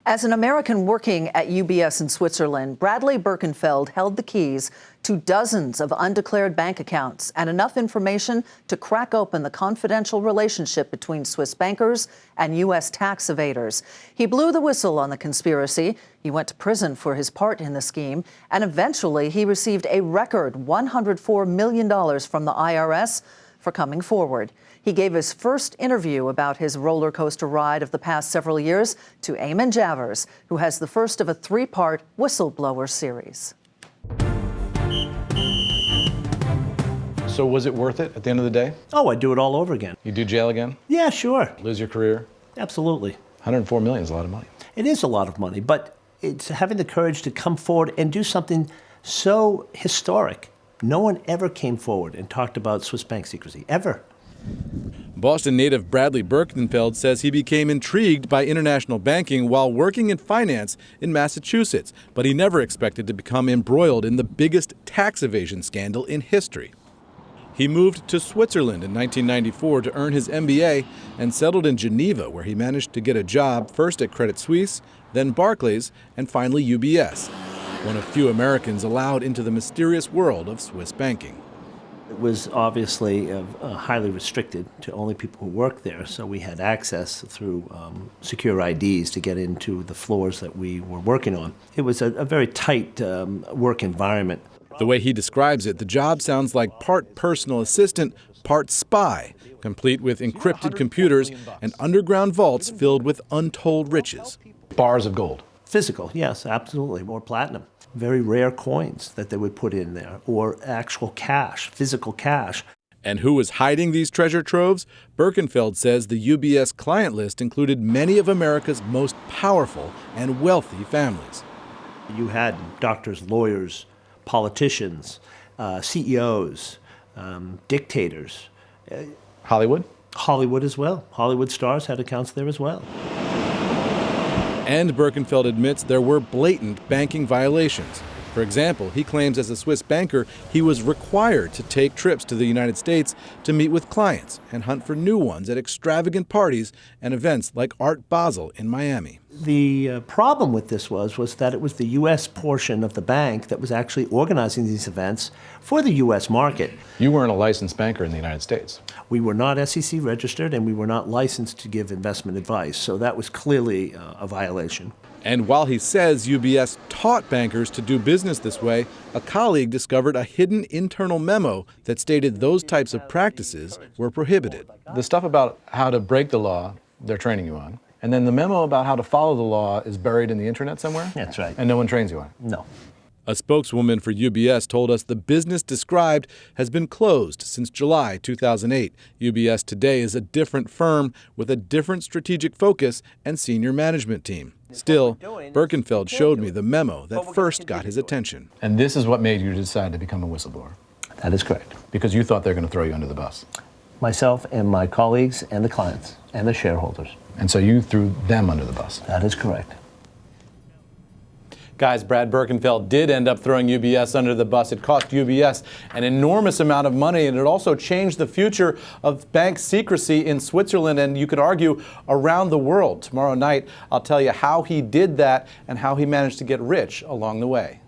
As an American working at UBS in Switzerland, Bradley Birkenfeld held the keys to dozens of undeclared bank accounts and enough information to crack open the confidential relationship between Swiss bankers and U.S. tax evaders. He blew the whistle on the conspiracy. He went to prison for his part in the scheme, and eventually he received a record $104 million from the IRS for coming forward. He gave his first interview about his roller coaster ride of the past several years to Eamon Javers, who has the first of a three-part whistleblower series. So was it worth it at the end of the day? Oh, I'd do it all over again. You do jail again? Yeah, sure. Lose your career? Absolutely. $104 million is a lot of money. It is a lot of money, but it's having the courage to come forward and do something so historic. No one ever came forward and talked about Swiss bank secrecy, ever. Boston native Bradley Birkenfeld says he became intrigued by international banking while working in finance in Massachusetts, but he never expected to become embroiled in the biggest tax evasion scandal in history. He moved to Switzerland in 1994 to earn his MBA and settled in Geneva, where he managed to get a job first at Credit Suisse, then Barclays, and finally UBS, one of few Americans allowed into the mysterious world of Swiss banking. It was obviously highly restricted to only people who worked there, so we had access through secure IDs to get into the floors that we were working on. It was a very tight work environment. The way he describes it, the job sounds like part personal assistant, part spy, complete with encrypted computers and underground vaults filled with untold riches. Bars of gold. Physical, yes, absolutely, or platinum. Very rare coins that they would put in there, or actual cash, physical cash. And who was hiding these treasure troves? Birkenfeld says the UBS client list included many of America's most powerful and wealthy families. You had doctors, lawyers, politicians, CEOs, dictators. Hollywood? Hollywood as well. Hollywood stars had accounts there as well. And Birkenfeld admits there were blatant banking violations. For example, he claims as a Swiss banker, he was required to take trips to the United States to meet with clients and hunt for new ones at extravagant parties and events like Art Basel in Miami. The problem with this was that it was the U.S. portion of the bank that was actually organizing these events for the U.S. market. You weren't a licensed banker in the United States. We were not SEC registered, and we were not licensed to give investment advice, so that was clearly a violation. And while he says UBS taught bankers to do business this way, a colleague discovered a hidden internal memo that stated those types of practices were prohibited. The stuff about how to break the law, they're training you on. And then the memo about how to follow the law is buried in the internet somewhere? That's right. And no one trains you on it? No. A spokeswoman for UBS told us the business described has been closed since July 2008. UBS today is a different firm with a different strategic focus and senior management team. Still, Birkenfeld showed me the memo that first got his attention. And this is what made you decide to become a whistleblower? That is correct. Because you thought they were going to throw you under the bus? Myself and my colleagues and the clients and the shareholders. And so you threw them under the bus? That is correct. Guys, Brad Birkenfeld did end up throwing UBS under the bus. It cost UBS an enormous amount of money, and it also changed the future of bank secrecy in Switzerland and, you could argue, around the world. Tomorrow night, I'll tell you how he did that and how he managed to get rich along the way.